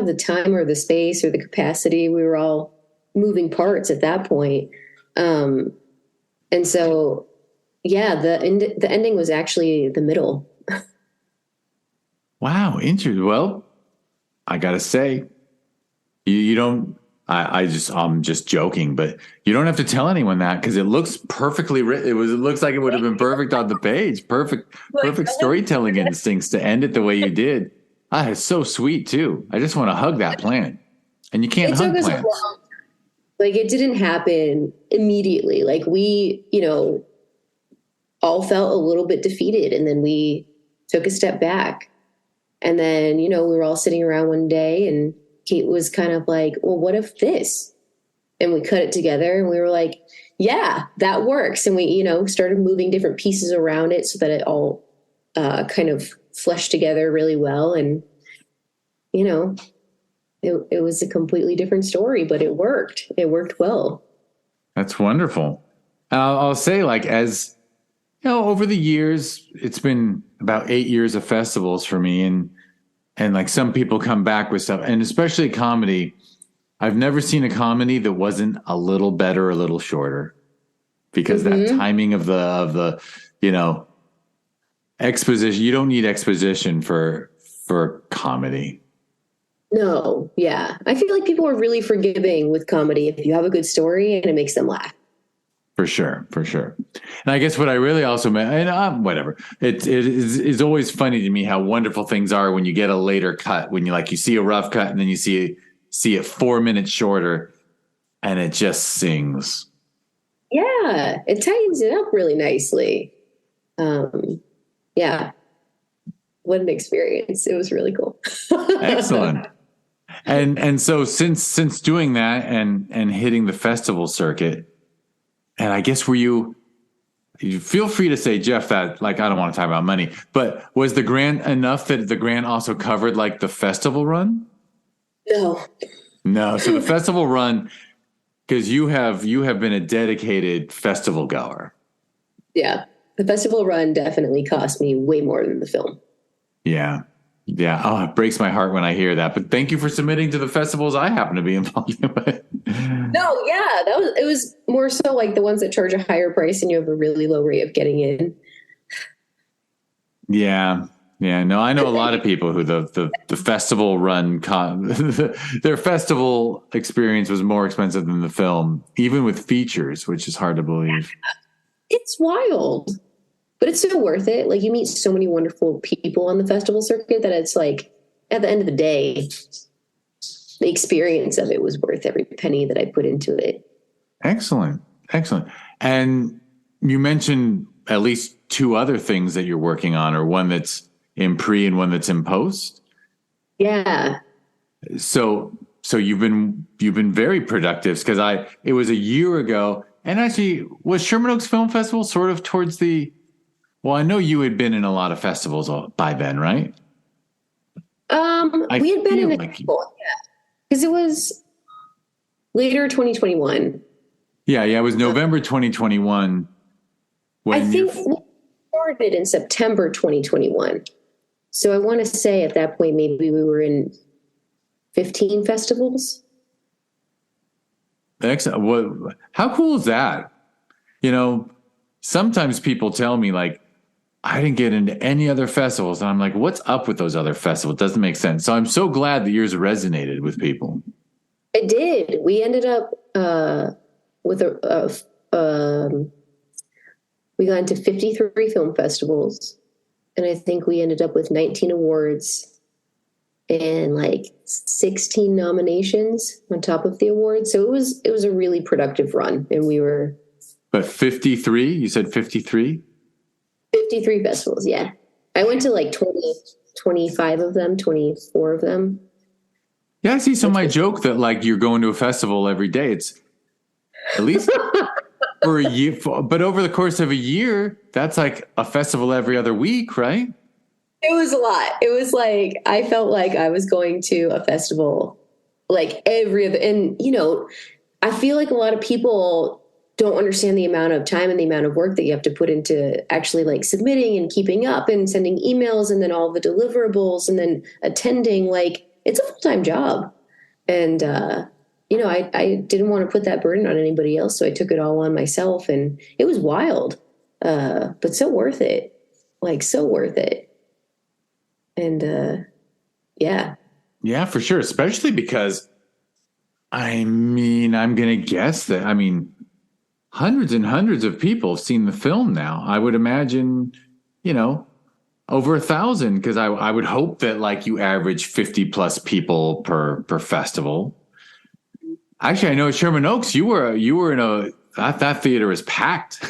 the time or the space or the capacity. We were all moving parts at that point. And so, yeah, the ending was actually the middle. Wow. Interesting. Well, I got to say, you don't, I'm just joking, but you don't have to tell anyone that, because it looks perfectly written. It looks like it would have been perfect on the page. Perfect storytelling instincts to end it the way you did. It's so sweet too. I just want to hug that plant, and you can't hug plants. Like, it didn't happen immediately. Like, we, all felt a little bit defeated, and then we took a step back. And then, we were all sitting around one day, and Kate was kind of like, well, what if this? And we cut it together, and we were like, yeah, that works. And we, started moving different pieces around it so that it all kind of fleshed together really well. And, it was a completely different story, but it worked. It worked well. That's wonderful. I'll say, like, as over the years, it's been about 8 years of festivals for me. And like, some people come back with stuff, and especially comedy. I've never seen a comedy that wasn't a little better, a little shorter, because that timing of the exposition, you don't need exposition for comedy. No, yeah. I feel like people are really forgiving with comedy if you have a good story and it makes them laugh. For sure. And I guess what I really also meant, and whatever, it's always funny to me how wonderful things are when you get a later cut, when you see a rough cut, and then you see it 4 minutes shorter, and it just sings. Yeah, it tightens it up really nicely. Yeah. What an experience. It was really cool. Excellent. And so since doing that and hitting the festival circuit, and I guess you feel free to say, Jeff, that, like, I don't want to talk about money, but was the grant enough that the grant also covered, like, the festival run? No. So the festival run, because you have been a dedicated festival goer. Yeah. The festival run definitely cost me way more than the film. Yeah. Yeah. Oh, it breaks my heart when I hear that. But thank you for submitting to the festivals I happen to be involved in. No, yeah, it was more so like the ones that charge a higher price and you have a really low rate of getting in. Yeah. Yeah. No, I know a lot of people who the festival run, their festival experience was more expensive than the film, even with features, which is hard to believe. It's wild, but it's so worth it. Like you meet so many wonderful people on the festival circuit that it's like at the end of the day, the experience of it was worth every penny that I put into it. Excellent. Excellent. And you mentioned at least two other things that you're working on, or one that's in pre and one that's in post. Yeah. So you've been very productive, because it was a year ago, and actually was Sherman Oaks Film Festival sort of towards the, well, I know you had been in a lot of festivals by then, right? We had been in a like couple, yeah, because it was later 2021. yeah, it was November 2021 I when think we started in September 2021. So I want to say at that point, maybe we were in 15 festivals. excellent. What? How cool is that? You know, sometimes people tell me like, I didn't get into any other festivals, and I'm like, what's up with those other festivals? It doesn't make sense. So I'm so glad that yours resonated with people. It did. We ended up with we got into 53 film festivals, and I think we ended up with 19 awards and like 16 nominations on top of the awards. So it was a really productive run, and we were. But 53, you said 53? 53 festivals, yeah. I went to like 20, 25 of them, 24 of them. Yeah, I see. So my joke that like you're going to a festival every day, it's at least for a year, but over the course of a year, that's like a festival every other week, right? It was a lot. It was like, I felt like I was going to a festival like every other, and I feel like a lot of people don't understand the amount of time and the amount of work that you have to put into actually like submitting and keeping up and sending emails and then all the deliverables and then attending. Like it's a full-time job. And, I didn't want to put that burden on anybody else. So I took it all on myself, and it was wild, but so worth it. Like so worth it. And, yeah. Yeah, for sure. Especially because, I'm going to guess that, hundreds and hundreds of people have seen the film now. I would imagine, over 1,000, because I would hope that like you average 50 plus people per festival. Actually, I know at Sherman Oaks, you were in that theater was packed.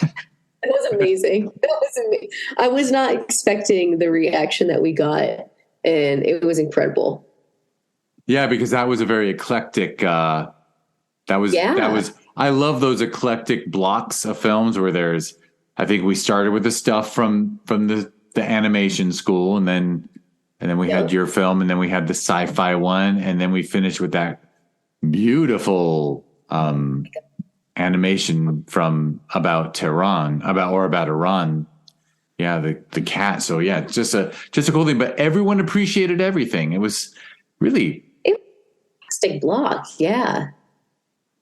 It was amazing. That was amazing. I was not expecting the reaction that we got, and it was incredible. Yeah, because that was a very eclectic. That was. I love those eclectic blocks of films where there's. I think we started with the stuff from the animation school, and then we had your film, and then we had the sci-fi one, and then we finished with that beautiful animation from about Iran. Yeah, the cat. So yeah, just a cool thing. But everyone appreciated everything. It was really fantastic block. Yeah.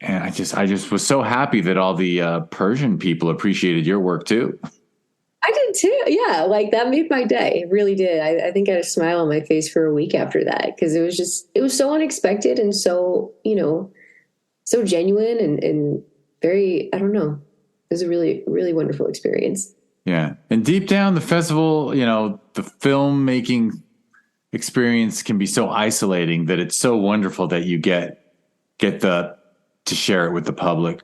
And I just was so happy that all the Persian people appreciated your work too. I did too. Yeah, like that made my day. It really did. I think I had a smile on my face for a week after that, because it was so unexpected and so, so genuine and very, I don't know. It was a really, really wonderful experience. Yeah. And deep down the festival, the filmmaking experience can be so isolating that it's so wonderful that you get to share it with the public.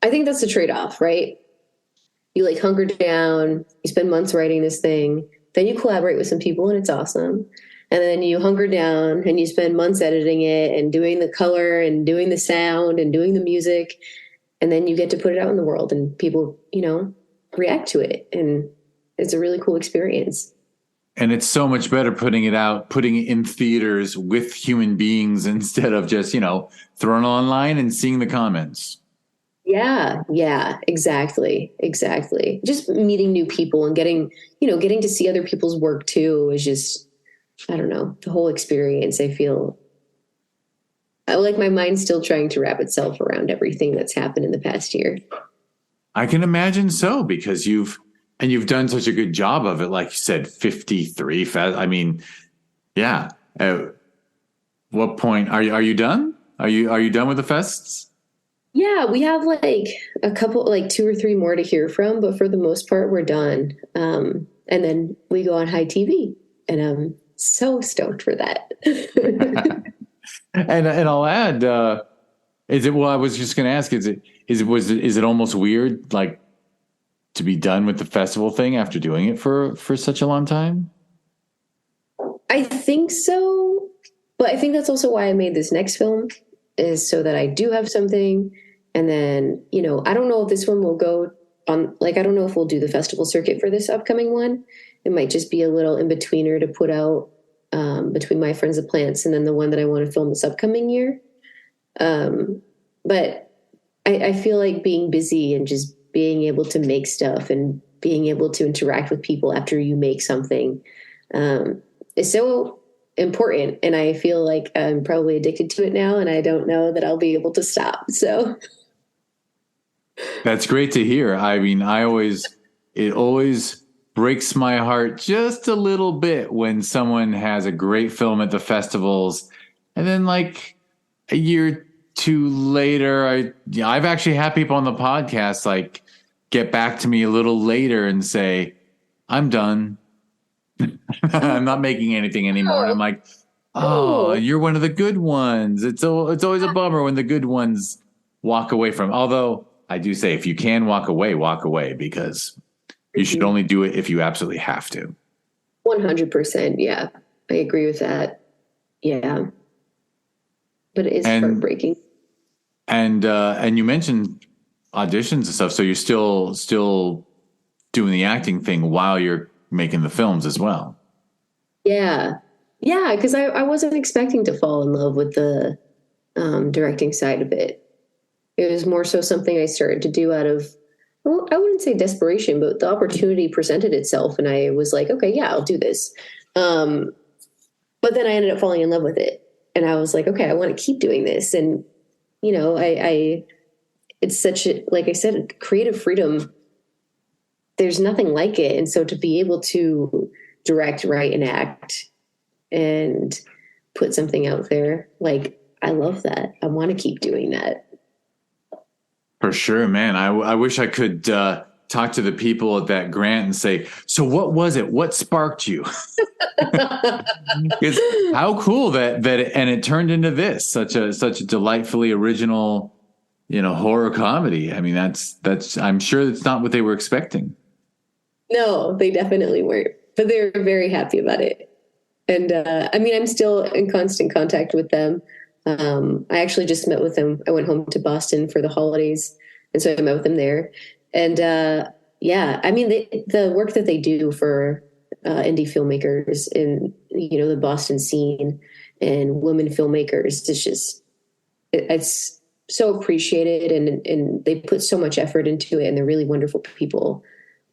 I think that's the trade-off, right? You like hunker down, you spend months writing this thing, then you collaborate with some people and it's awesome. And then you hunker down and you spend months editing it and doing the color and doing the sound and doing the music. And then you get to put it out in the world and people, react to it. And it's a really cool experience. And it's so much better putting it in theaters with human beings instead of just, throwing it online and seeing the comments. Yeah, exactly. Just meeting new people and getting to see other people's work too is just, I don't know, the whole experience. I feel like my mind's still trying to wrap itself around everything that's happened in the past year. I can imagine so, because you've done such a good job of it. Like you said, 53. I mean, yeah. At what point are you done? Are you done with the fests? Yeah, we have like a couple, like 2 or 3 more to hear from, but for the most part, we're done. And then we go on High TV, and I'm so stoked for that. And I'll add, is it? Well, I was just going to ask, is it almost weird, like, to be done with the festival thing after doing it for such a long time? I think so, but I think that's also why I made this next film, is so that I do have something. And then, I don't know if this one will go on, like, I don't know if we'll do the festival circuit for this upcoming one. It might just be a little in-betweener to put out between My Friends the Plants and then the one that I want to film this upcoming year. But I feel like being busy and just being able to make stuff and being able to interact with people after you make something is so important. And I feel like I'm probably addicted to it now, and I don't know that I'll be able to stop. So that's great to hear. I mean, it always breaks my heart just a little bit when someone has a great film at the festivals, and then like a year or two later, I've actually had people on the podcast like get back to me a little later and say, "I'm done. I'm not making anything anymore." And I'm like, "Oh, you're one of the good ones." It's always a bummer when the good ones walk away from. Although I do say, if you can walk away, because you should only do it if you absolutely have to. 100%. Yeah, I agree with that. Yeah, but it is heartbreaking. And you mentioned auditions and stuff, so you're still doing the acting thing while you're making the films as well. Yeah, because I wasn't expecting to fall in love with the directing side of it. It was more so something I started to do out of, well, I wouldn't say desperation, but the opportunity presented itself, and I was like, okay, yeah, I'll do this. But then I ended up falling in love with it, and I was like, okay, I want to keep doing this. And it's such a, like I said, creative freedom. There's nothing like it, and so to be able to direct, write, and act, and put something out there, like, I love that. I want to keep doing that. For sure, man. I wish I could talk to the people at that grant and say, so what was it? What sparked you? Because how cool that it turned into this, such a delightfully original, horror comedy. I mean, that's I'm sure it's not what they were expecting. No, they definitely weren't, but they were very happy about it. And I mean, I'm still in constant contact with them. I actually just met with them. I went home to Boston for the holidays, and so I met with them there. And yeah, I mean, the work that they do for indie filmmakers in the Boston scene and women filmmakers, it's so appreciated, and they put so much effort into it, and they're really wonderful people.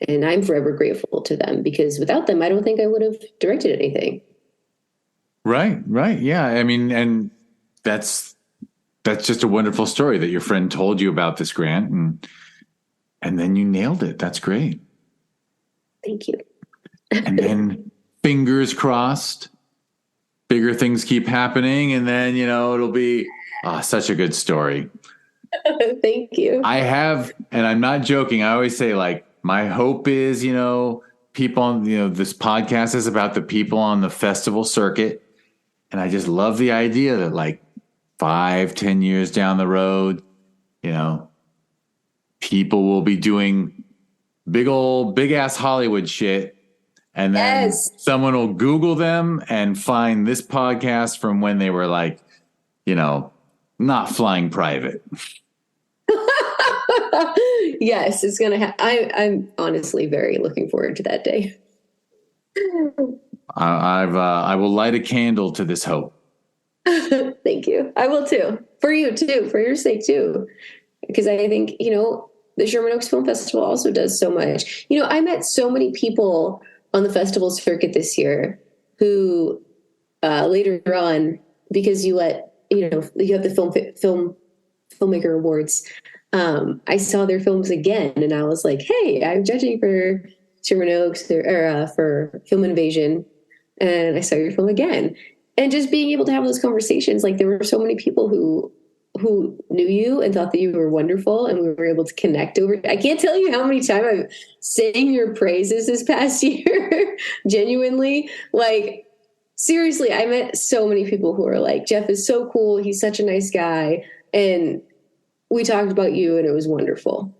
And I'm forever grateful to them, because without them, I don't think I would have directed anything. Right. Yeah. I mean, and that's just a wonderful story that your friend told you about this grant, and then you nailed it. That's great. Thank you. And then fingers crossed, bigger things keep happening, and then it'll be such a good story. Thank you. I have, and I'm not joking, I always say, like, my hope is, people on, this podcast is about the people on the festival circuit. And I just love the idea that, like, 5-10 years down the road, people will be doing big ass Hollywood shit. And then someone will Google them and find this podcast from when they were, like, not flying private. Yes, it's going to happen. I'm honestly very looking forward to that day. I will light a candle to this hope. Thank you. I will too. For you too. For your sake too. Because I think, the Sherman Oaks Film Festival also does so much. I met so many people on the festival circuit this year who later on, because you have the filmmaker awards. I saw their films again, and I was like, "Hey, I'm judging for Sherman Oaks for Film Invasion, and I saw your film again." And just being able to have those conversations, like there were so many people who knew you and thought that you were wonderful, and we were able to connect over. I can't tell you how many times I've sang your praises this past year. Genuinely, like seriously, I met so many people who are like, Jeff is so cool. He's such a nice guy, and we talked about you, and it was wonderful.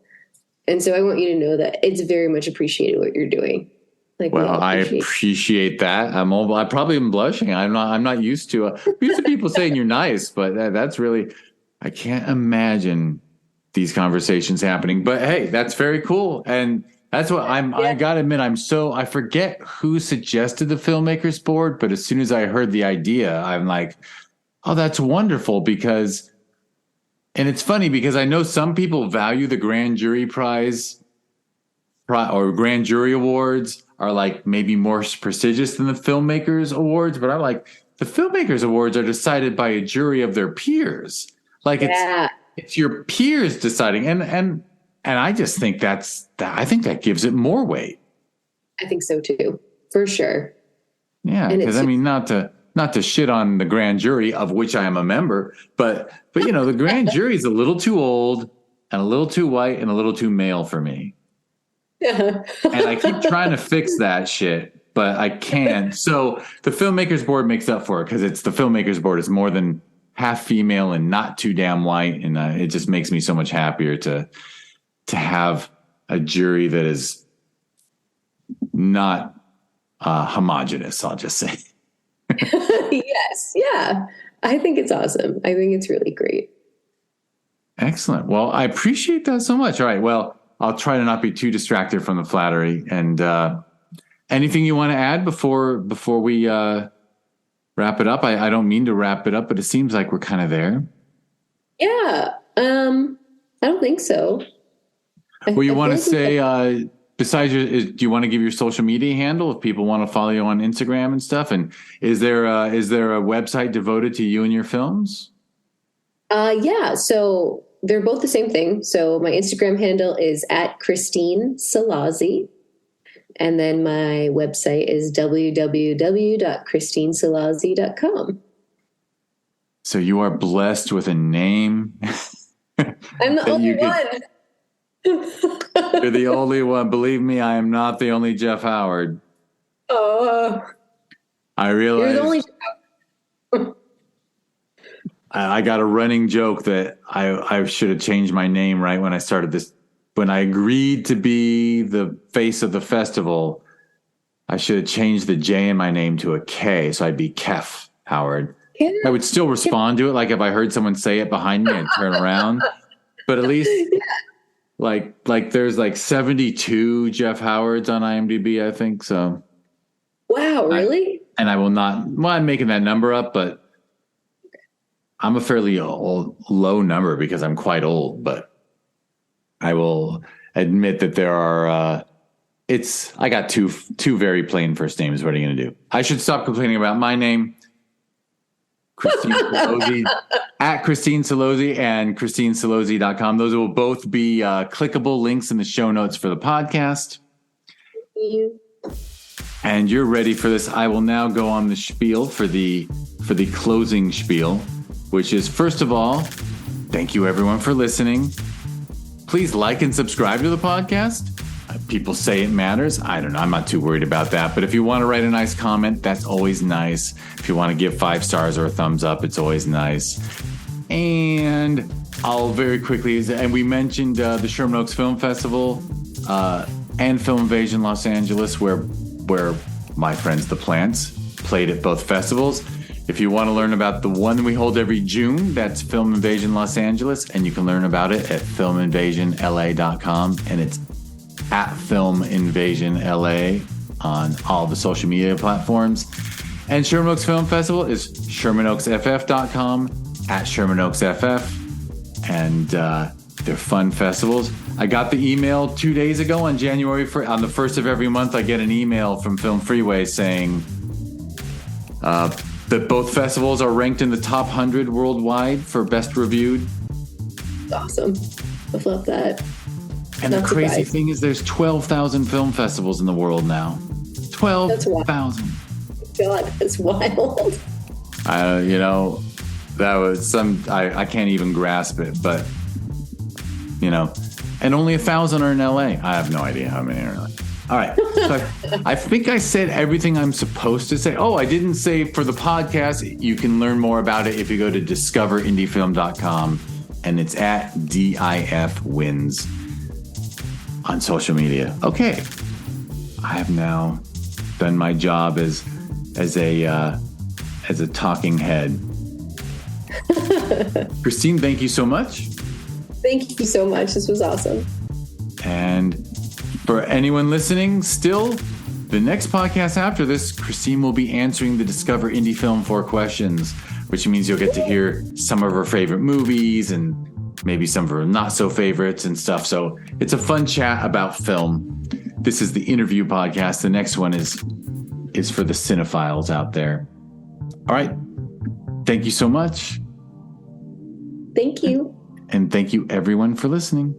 And so I want you to know that it's very much appreciated what you're doing. Like, well, I appreciate that. I probably am blushing. I'm not used to people saying you're nice, but that's really, I can't imagine these conversations happening. But hey, that's very cool. And that's what I gotta admit, I forget who suggested the Filmmakers Board, but as soon as I heard the idea, I'm like, oh, that's wonderful. And it's funny because I know some people value the grand jury prize or grand jury awards are like maybe more prestigious than the Filmmakers Awards, but I'm like, the Filmmakers Awards are decided by a jury of their peers. Like it's your peers deciding. And I just think I think that gives it more weight. I think so too, for sure. Yeah. Because I mean, not to shit on the grand jury, of which I am a member, but the grand jury is a little too old and a little too white and a little too male for me. And I keep trying to fix that shit, but I can't. So the Filmmakers Board makes up for it because it's the Filmmakers Board is more than half female and not too damn white, and it just makes me so much happier to have a jury that is not homogenous. I'll just say. Yes, yeah. I think it's awesome. I think it's really great. Excellent. Well, I appreciate that so much. All right. Well, I'll try to not be too distracted from the flattery. And anything you want to add before we wrap it up? I don't mean to wrap it up, but it seems like we're kind of there. Yeah. I don't think so. Well, you want to say, besides do you want to give your social media handle if people want to follow you on Instagram and stuff? And is there a website devoted to you and your films? Yeah. So they're both the same thing. So my Instagram handle is @Christine And then my website is www.christinecelozzi.com. So you are blessed with a name. I'm the only one. You're the only one. Believe me, I am not the only Jeff Howard. Oh. I realize. You're the only Jeff Howard. I got a running joke that I should have changed my name right when I started this. When I agreed to be the face of the festival, I should have changed the J in my name to a K, so I'd be Kef Howard. Yeah. I would still respond to it, like if I heard someone say it behind me, I'd turn around. But at least, like there's like 72 Jeff Howards on IMDb, I think. So. Wow, really? I will not. Well, I'm making that number up, but I'm a fairly low number because I'm quite old, but I will admit that there are, I got two very plain first names. What are you going to do? I should stop complaining about my name. Christine Celozzi, @Christine Celozzi and ChristineCelozzi.com. Those will both be clickable links in the show notes for the podcast. Thank you. And you're ready for this. I will now go on the spiel for the closing spiel, which is, first of all, thank you everyone for listening. Please like and subscribe to the podcast. People say it matters. I don't know. I'm not too worried about that. But if you want to write a nice comment, that's always nice. If you want to give 5 stars or a thumbs up, it's always nice. And I'll very quickly, and we mentioned the Sherman Oaks Film Festival and Film Invasion Los Angeles, where my friends the Plants played at both festivals. If you want to learn about the one we hold every June, that's Film Invasion Los Angeles, and you can learn about it at filminvasionla.com, and it's @filminvasionla on all the social media platforms. And Sherman Oaks Film Festival is shermanoaksff.com, @ShermanOaksFF, and they're fun festivals. I got the email 2 days ago on January 1st. On the 1st of every month, I get an email from Film Freeway saying, that both festivals are ranked in the top 100 worldwide for best reviewed. Awesome. I love that. And the crazy thing is there's 12,000 film festivals in the world now. 12,000. God, that's wild. That was I can't even grasp it, but, and only 1,000 are in LA. I have no idea how many are in LA. All right. So I think I said everything I'm supposed to say. Oh, I didn't say for the podcast. You can learn more about it if you go to discoverindiefilm.com, and it's at DIF Wins on social media. Okay. I have now done my job as a talking head. Christine, thank you so much. Thank you so much. This was awesome. And for anyone listening still, the next podcast after this, Christine will be answering the Discover Indie Film 4 questions, which means you'll get to hear some of her favorite movies and maybe some of her not so favorites and stuff. So it's a fun chat about film. This is the interview podcast. The next one is for the cinephiles out there. All right. Thank you so much. Thank you. And thank you everyone for listening.